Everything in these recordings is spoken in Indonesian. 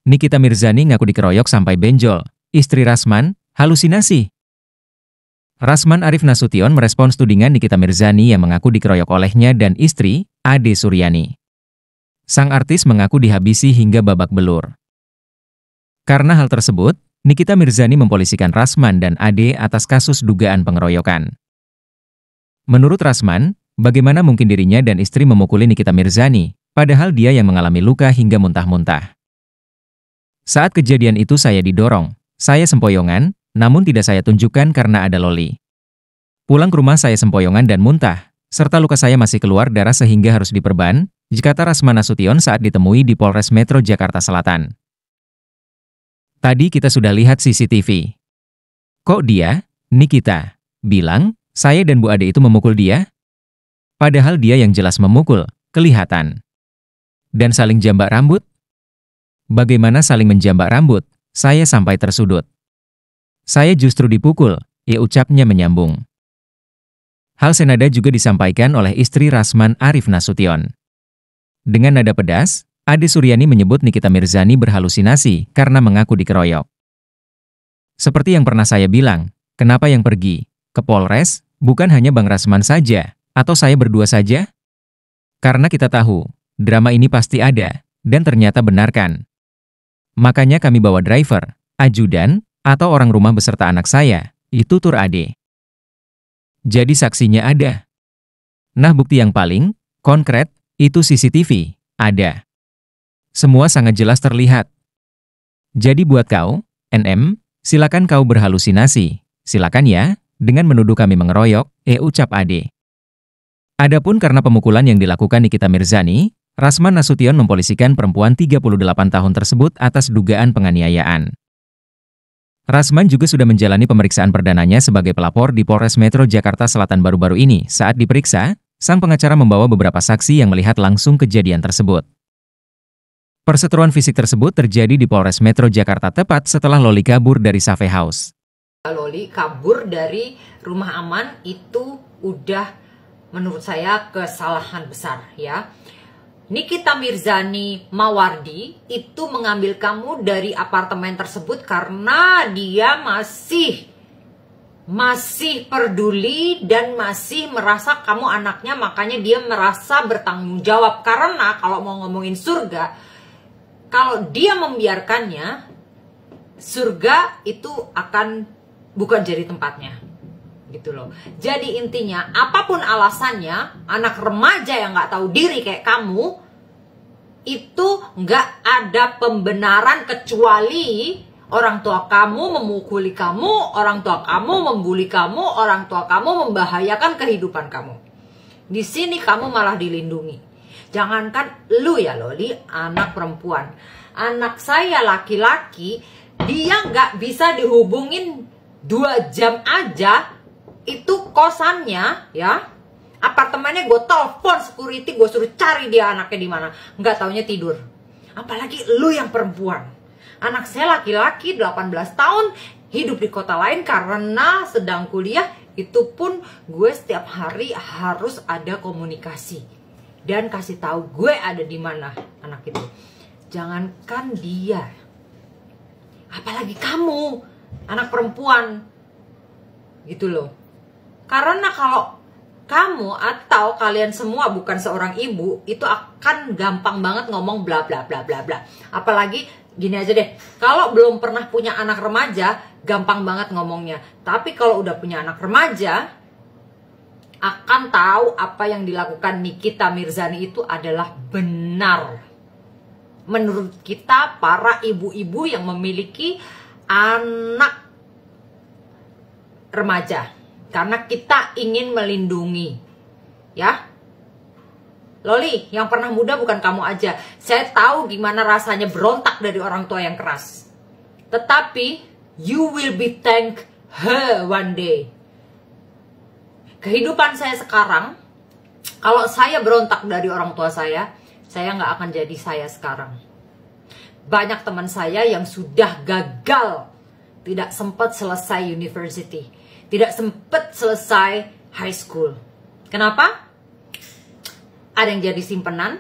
Nikita Mirzani ngaku dikeroyok sampai benjol. Istri Rasman, halusinasi. Rasman Arif Nasution merespons tudingan Nikita Mirzani yang mengaku dikeroyok olehnya dan istri, Ade Suryani. Sang artis mengaku dihabisi hingga babak belur. Karena hal tersebut, Nikita Mirzani mempolisikan Rasman dan Ade atas kasus dugaan pengeroyokan. Menurut Rasman, bagaimana mungkin dirinya dan istri memukuli Nikita Mirzani, padahal dia yang mengalami luka hingga muntah-muntah. Saat kejadian itu saya didorong, saya sempoyongan, namun tidak saya tunjukkan karena ada Loli. Pulang ke rumah saya sempoyongan dan muntah, serta luka saya masih keluar darah sehingga harus diperban, kata Rasman Nasution saat ditemui di Polres Metro Jakarta Selatan. Tadi kita sudah lihat CCTV. Kok dia, Nikita, bilang, saya dan Bu Ade itu memukul dia? Padahal dia yang jelas memukul, kelihatan. Dan saling jambak rambut? Bagaimana saling menjambak rambut? Saya sampai tersudut. Saya justru dipukul, ucapnya menyambung. Hal senada juga disampaikan oleh istri Rasman Arif Nasution. Dengan nada pedas, Ade Suryani menyebut Nikita Mirzani berhalusinasi karena mengaku dikeroyok. Seperti yang pernah saya bilang, kenapa yang pergi ke Polres, bukan hanya Bang Rasman saja, atau saya berdua saja? Karena kita tahu, drama ini pasti ada, dan ternyata benar kan? Makanya kami bawa driver, ajudan, atau orang rumah beserta anak saya, itu tur Ade. Jadi saksinya ada. Nah bukti yang paling konkret, itu CCTV, ada. Semua sangat jelas terlihat. Jadi buat kau, NM, silakan kau berhalusinasi, silakan ya, dengan menuduh kami mengeroyok, ucap Ade. Adapun karena pemukulan yang dilakukan Nikita Mirzani, Rasman Nasution mempolisikan perempuan 38 tahun tersebut atas dugaan penganiayaan. Rasman juga sudah menjalani pemeriksaan perdananya sebagai pelapor di Polres Metro Jakarta Selatan baru-baru ini. Saat diperiksa, sang pengacara membawa beberapa saksi yang melihat langsung kejadian tersebut. Perseteruan fisik tersebut terjadi di Polres Metro Jakarta tepat setelah Loli kabur dari Safe House. Loli kabur dari rumah aman itu udah menurut saya kesalahan besar ya. Nikita Mirzani Mawardi itu mengambil kamu dari apartemen tersebut karena dia masih peduli dan masih merasa kamu anaknya, makanya dia merasa bertanggung jawab. Karena kalau mau ngomongin surga, kalau dia membiarkannya, surga itu akan bukan jadi tempatnya. Gitu loh. Jadi intinya, apapun alasannya, anak remaja yang nggak tahu diri kayak kamu, itu nggak ada pembenaran kecuali orang tua kamu memukuli kamu, orang tua kamu membuli kamu, orang tua kamu membahayakan kehidupan kamu. Di sini kamu malah dilindungi. Jangankan lu ya Loli, anak perempuan. Anak saya laki-laki, dia nggak bisa dihubungin 2 jam aja. Itu kosannya ya, apartemennya gue telepon security, gue suruh cari dia anaknya di mana, nggak taunya tidur. Apalagi lu yang perempuan. Anak saya laki-laki 18 tahun hidup di kota lain karena sedang kuliah. Itu pun gue setiap hari harus ada komunikasi dan kasih tahu gue ada di mana anak itu. Jangankan dia, apalagi kamu anak perempuan gitu loh. Karena kalau kamu atau kalian semua bukan seorang ibu, itu akan gampang banget ngomong bla bla bla bla bla. Apalagi gini aja deh, kalau belum pernah punya anak remaja, gampang banget ngomongnya. Tapi kalau udah punya anak remaja, akan tahu apa yang dilakukan Nikita Mirzani itu adalah benar. Menurut kita para ibu-ibu yang memiliki anak remaja. Karena kita ingin melindungi, ya. Loli, yang pernah muda bukan kamu aja. Saya tahu gimana rasanya berontak dari orang tua yang keras. Tetapi, you will be thank her one day. Kehidupan saya sekarang, kalau saya berontak dari orang tua saya nggak akan jadi saya sekarang. Banyak teman saya yang sudah gagal, tidak sempat selesai university. Tidak sempat selesai high school. Kenapa? Ada yang jadi simpenan,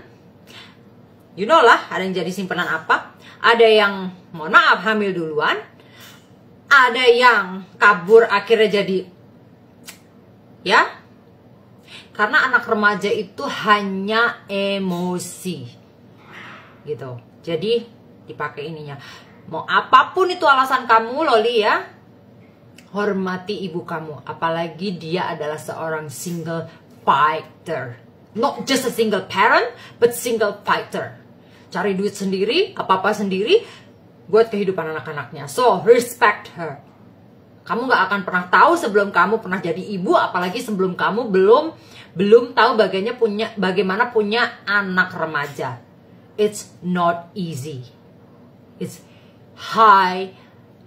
You know lah, ada yang jadi simpanan apa. Ada yang, mohon maaf, hamil duluan. Ada yang kabur akhirnya jadi, ya. Karena anak remaja itu hanya emosi. Gitu. Jadi, dipakai ininya. Mau apapun itu alasan kamu, Loli ya. Hormati ibu kamu. Apalagi dia adalah seorang single fighter. Not just a single parent, but single fighter. Cari duit sendiri, apa-apa sendiri, buat kehidupan anak-anaknya. So, respect her. Kamu gak akan pernah tahu sebelum kamu pernah jadi ibu, apalagi sebelum kamu belum tahu bagaimana punya anak remaja. It's not easy. It's high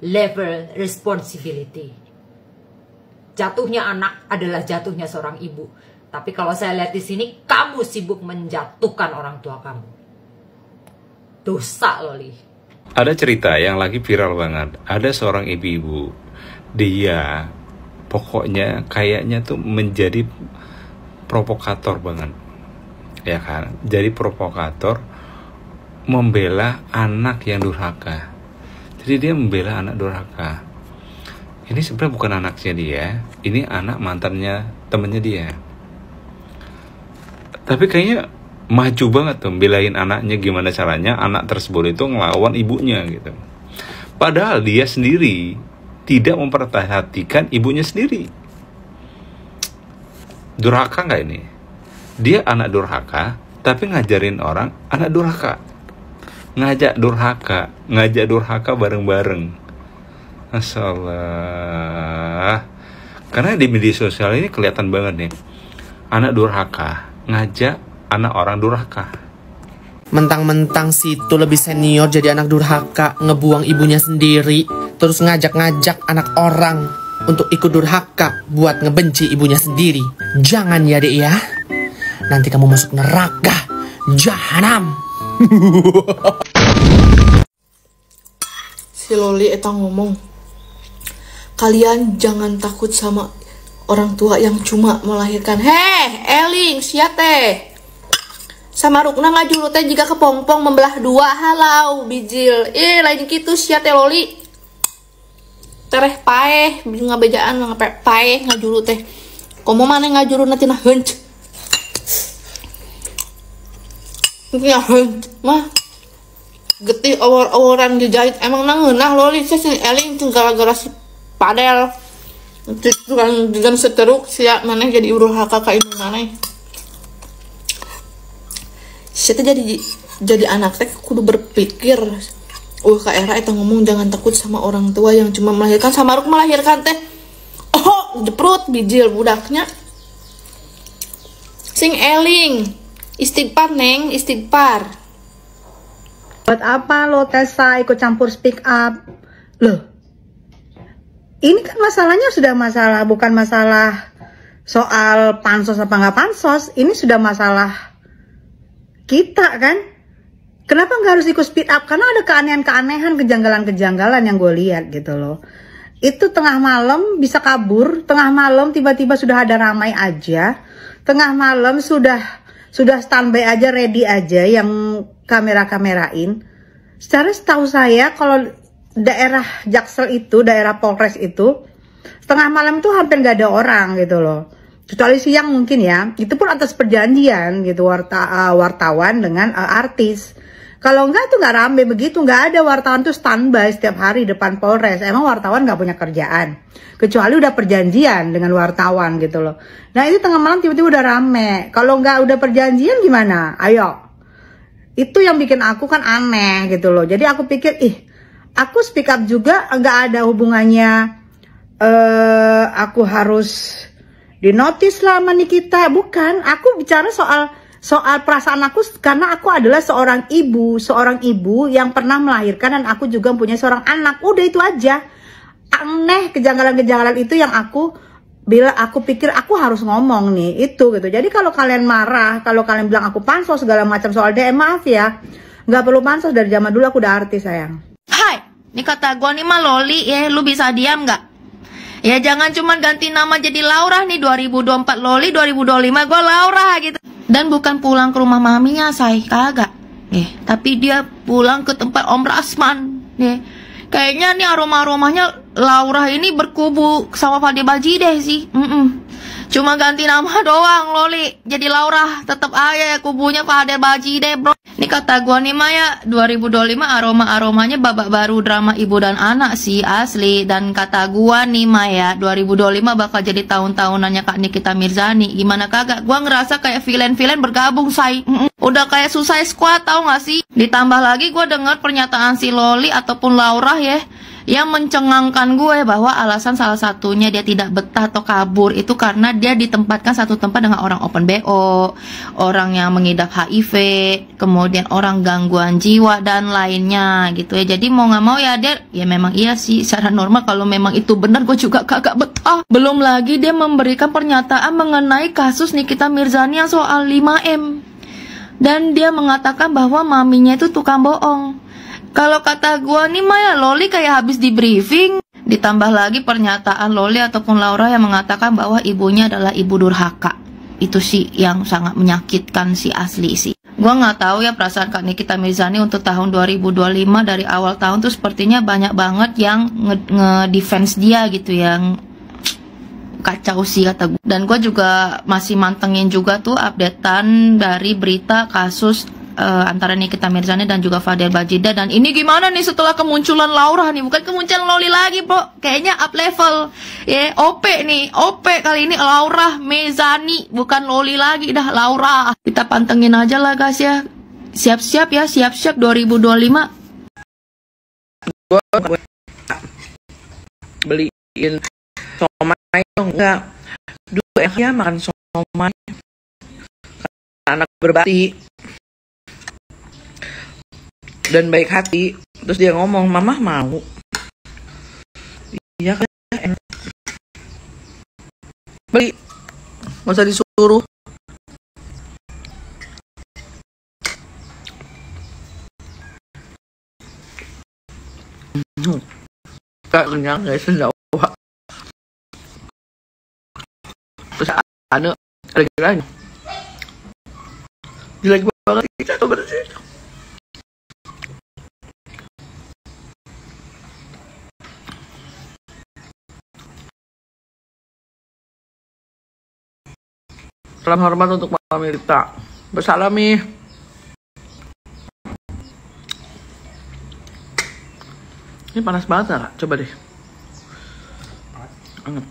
level responsibility. Jatuhnya anak adalah jatuhnya seorang ibu. Tapi kalau saya lihat di sini, kamu sibuk menjatuhkan orang tua kamu. Dosa, Loli. Ada cerita yang lagi viral banget. Ada seorang ibu-ibu, dia pokoknya kayaknya tuh menjadi provokator banget, ya kan? Jadi provokator membela anak yang durhaka. Jadi dia membela anak durhaka. Ini sebenarnya bukan anaknya dia, ini anak mantannya temennya dia. Tapi kayaknya maju banget tuh belain anaknya, gimana caranya anak tersebut itu ngelawan ibunya gitu. Padahal dia sendiri tidak memperhatikan ibunya sendiri. Durhaka nggak ini? Dia anak durhaka, tapi ngajarin orang anak durhaka. Ngajak durhaka bareng-bareng. Masya Allah. Karena di media sosial ini kelihatan banget nih. Anak durhaka ngajak anak orang durhaka. Mentang-mentang situ lebih senior jadi anak durhaka, ngebuang ibunya sendiri, terus ngajak-ngajak anak orang untuk ikut durhaka buat ngebenci ibunya sendiri. Jangan ya dek ya, nanti kamu masuk neraka jahanam. Si Loli eta ngomong, kalian jangan takut sama orang tua yang cuma melahirkan. Heh, Eling, siate. Sama Rukna ngajuru teh jika kepompong membelah dua. Halau bijil. Lain gitu siate Loli. Tereh paeh, ngabejaan paeh ngajuru teh. Komo mana ngajuru nanti nah heunt. Ya heunt mah. Getih awor-aworan dijahit emang nangeunah Loli sih Eling tuh gara-gara si padel. Itu kan dengan seteruk siap mana jadi durhaka ka ibu maneh. Saya jadi anak teh kudu berpikir. Kak Era itu ngomong jangan takut sama orang tua yang cuma melahirkan. Sama Ruk melahirkan teh. Oh, jeprut bijil budaknya. Sing Eling, istighfar neng, istighfar. Buat apa lo Tessa ikut campur speak up? Loh, ini kan masalahnya sudah masalah, bukan masalah soal pansos apa nggak pansos. Ini sudah masalah kita kan. Kenapa nggak harus ikut speak up? Karena ada keanehan-keanehan, kejanggalan-kejanggalan yang gue lihat gitu loh. Itu tengah malam bisa kabur, tengah malam tiba-tiba sudah ada ramai aja, tengah malam sudah standby aja, ready aja yang kamera-kamerain. Secara setahu saya kalau daerah Jaksel itu, daerah Polres itu, setengah malam itu hampir nggak ada orang gitu loh. Kecuali siang mungkin ya, itu pun atas perjanjian gitu wartawan dengan artis. Kalau enggak tuh nggak rame begitu, nggak ada wartawan tuh standby setiap hari depan Polres. Emang wartawan nggak punya kerjaan, kecuali udah perjanjian dengan wartawan gitu loh. Nah itu tengah malam tiba-tiba udah rame. Kalau nggak udah perjanjian gimana? Ayo, itu yang bikin aku kan aneh gitu loh. Jadi aku pikir, aku speak up juga nggak ada hubungannya. Aku harus dinotis lah sama Nikita, bukan. Aku bicara soal perasaan aku karena aku adalah seorang ibu yang pernah melahirkan dan aku juga punya seorang anak. Udah itu aja. Aneh kejanggalan-kejanggalan itu yang aku pikir aku harus ngomong nih itu gitu. Jadi kalau kalian marah, kalau kalian bilang aku pansos segala macam soal DM, maaf ya, nggak perlu pansos, dari zaman dulu aku udah artis sayang. Hai, ini kata gua nih mah Loli ya, lu bisa diam nggak? Ya jangan cuma ganti nama jadi Laura nih, 2024 Loli, 2025 gue Laura gitu. Dan bukan pulang ke rumah maminya, say, kagak. Tapi dia pulang ke tempat Om Rasman. Kayaknya nih aroma-aromanya Laura ini berkubu sama Fadil Bajideh sih. Cuma ganti nama doang Loli, jadi Laura. Tetap aja ya kubunya Fadil Bajideh bro. Ini kata gua nih Maya, 2025 aroma-aromanya babak baru drama ibu dan anak sih asli. Dan kata gua nih Maya, 2025 bakal jadi tahun-tahunannya Kak Nikita Mirzani. Gimana kagak? Gua ngerasa kayak villain-villain bergabung say. Udah kayak Suicide Squad tau gak sih? Ditambah lagi gua dengar pernyataan si Loli ataupun Laura ya, yang mencengangkan gue bahwa alasan salah satunya dia tidak betah atau kabur itu karena dia ditempatkan satu tempat dengan orang open BO, orang yang mengidap HIV, kemudian orang gangguan jiwa dan lainnya gitu ya. Jadi mau nggak mau ya dia, ya memang iya sih secara normal kalau memang itu benar gue juga kagak betah. Belum lagi dia memberikan pernyataan mengenai kasus Nikita Mirzani yang soal 5M. Dan dia mengatakan bahwa maminya itu tukang bohong. Kalau kata gua nih Maya, Loli kayak habis di briefing. Ditambah lagi pernyataan Loli ataupun Laura yang mengatakan bahwa ibunya adalah ibu durhaka. Itu sih yang sangat menyakitkan sih asli sih. Gua nggak tahu ya perasaan Kak Nikita Mirzani untuk tahun 2025 dari awal tahun tuh sepertinya banyak banget yang nge-defense dia gitu, yang kacau sih kata gue. Dan gue juga masih mantengin juga tuh updatean dari berita kasus antara Nikita Mirzani dan juga Fadil Bajideh. Dan ini gimana nih setelah kemunculan Laura nih, bukan kemunculan Loli lagi bro, kayaknya up level ya. OP nih, OP kali ini Laura Mirzani, bukan Loli lagi dah, Laura. Kita pantengin aja lah guys ya. Siap-siap ya, siap-siap 2025. Gue beliin somai dong, enggak dulu ya makan somai anak berbakti dan baik hati. Terus dia ngomong, mama mau. Iya kan, beli, nggak usah disuruh. Gak kenyang guys, sendawa. Terus ada lagi jelek banget kita tuh bersih. Salam hormat untuk Mama Mirta. Bersalami. Ini panas banget gak? Coba deh. Anget.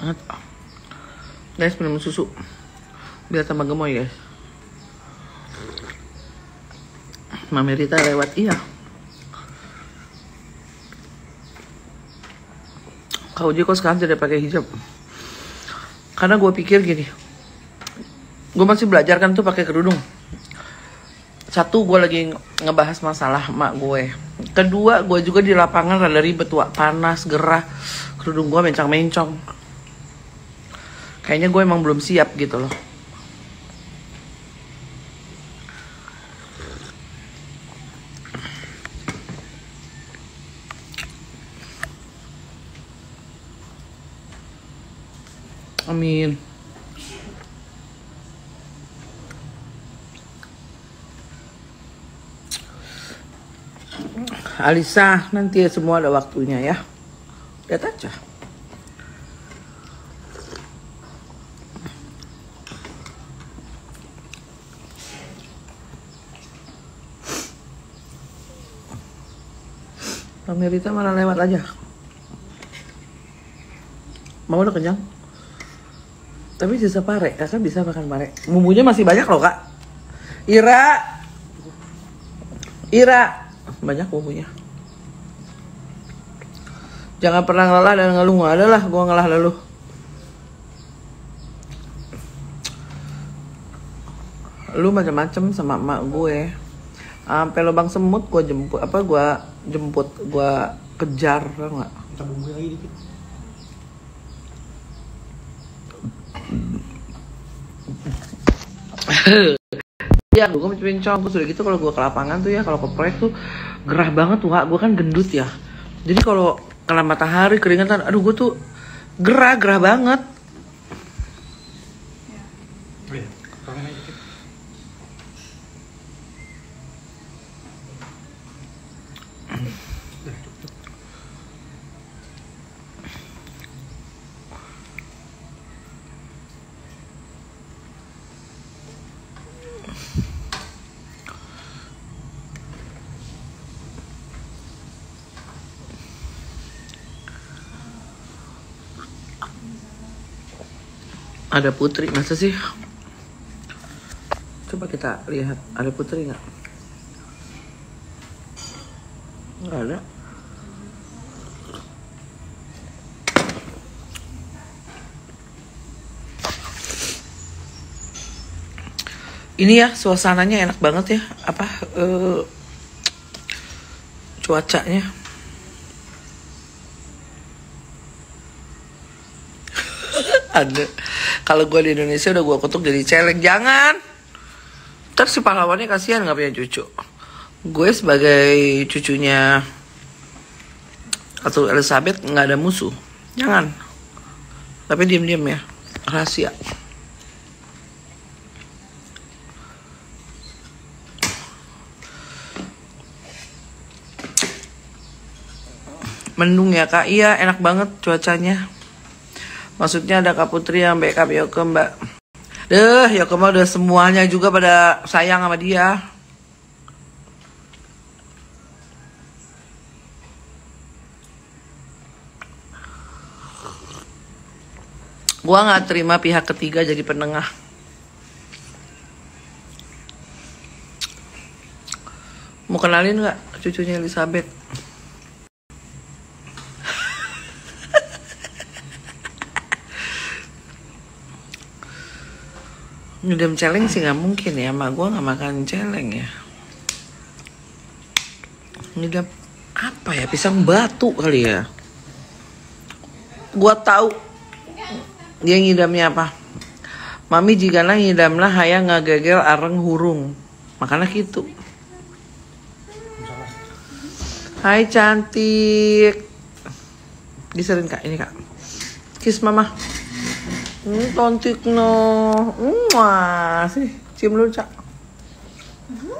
Anget. Guys, minum susu biar tambah gemoy guys. Mama Rita lewat, iya. Kak Uji kok sekarang tidak pakai hijab? Karena gue pikir gini, gue masih belajar kan tuh pakai kerudung. Satu, gue lagi ngebahas masalah emak gue. Kedua, gue juga di lapangan rada ribet, wak, panas, gerah, kerudung gue mencong-mencong. Kayaknya gue emang belum siap gitu loh. Amin. Alisa, nanti ya semua ada waktunya ya. Lihat aja. Mama Rita mana lewat aja. Mau udah kenyang? Tapi sisa pare, kakak bisa makan pare. Bumbunya masih banyak loh kak. Ira, banyak bumbunya. Jangan pernah ngalah dan ngeluh. Nggak ada lah, gue ngalah lalu. Lu macam-macam sama emak gue. Sampai lubang semut gue jemput, gue kejar, tau nggak? Kita bumbu lagi dikit. Ya, gue mencong. Terus udah gitu kalau gue ke lapangan tuh ya, kalau ke proyek tuh gerah banget tuh, gue kan gendut ya. Jadi kalau kena matahari keringatan, aduh gue tuh gerah banget. Oh iya, kangen aja. Ada Putri, masa sih? Coba kita lihat, ada Putri nggak? Nggak ada. Ini ya suasananya enak banget ya, cuacanya. Ada. Kalau gue di Indonesia udah gue kutuk jadi celeng, jangan. Ntar si pahlawannya kasihan nggak punya cucu. Gue sebagai cucunya Ratu Elizabeth nggak ada musuh, jangan. Tapi diam-diam ya, rahasia. Mendung ya kak, iya enak banget cuacanya. Maksudnya ada Kak Putri yang backup Yoko mbak. Yoko mah udah semuanya juga pada sayang sama dia. Gua nggak terima pihak ketiga jadi penengah. Mau kenalin nggak cucunya Elizabeth? Ngidam celeng sih nggak mungkin ya, mak gue nggak makan celeng ya. Ngidam apa ya, pisang batu kali ya. Gue tahu dia ngidamnya apa. Mami jikalah ngidamlah hayang ngagagel areng hurung, makanya gitu. Hai cantik, diserin kak, ini kak, kiss mama. Cantik no, wah sih, cium dulu cak.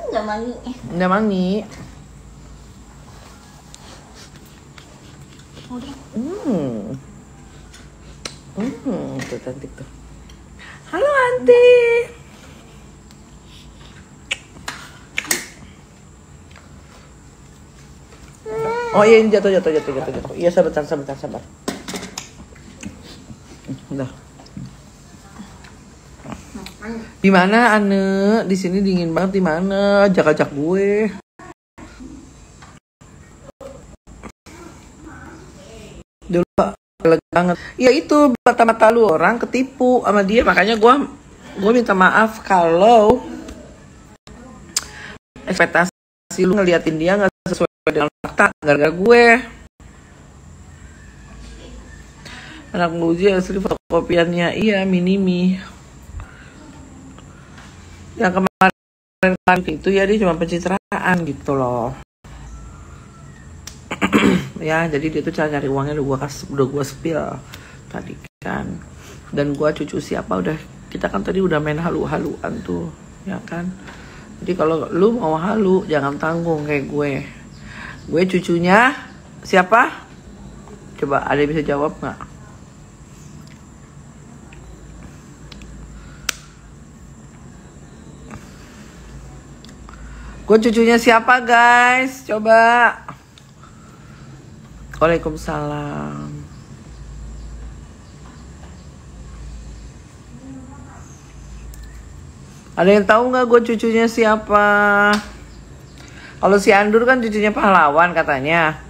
Udah mangi. Udah mangi. Tuh cantik tuh. Halo Anti. Oh iya, ini jatuh. Iya sabar. Udah. Di mana Ane? Di sini dingin banget. Di mana? Ajak gue. Dulu lega banget. Ya itu mata lu orang ketipu sama dia, makanya gue minta maaf kalau ekspektasi lu ngeliatin dia nggak sesuai dengan fakta gara-gara gue. Anak muji asli fotokopiannya, iya Minimi. Yang kemarin itu ya dia cuma pencitraan gitu loh. Ya jadi dia tuh cara nyari uangnya udah gue spill tadi kan. Dan gue cucu siapa udah, kita kan tadi udah main halu-haluan tuh ya kan. Jadi kalau lu mau halu jangan tanggung kayak gue. Gue cucunya siapa? Coba ada yang bisa jawab nggak? Gue cucunya siapa guys? Coba. Waalaikumsalam. Ada yang tahu nggak gue cucunya siapa? Kalau si Andur kan cucunya pahlawan katanya.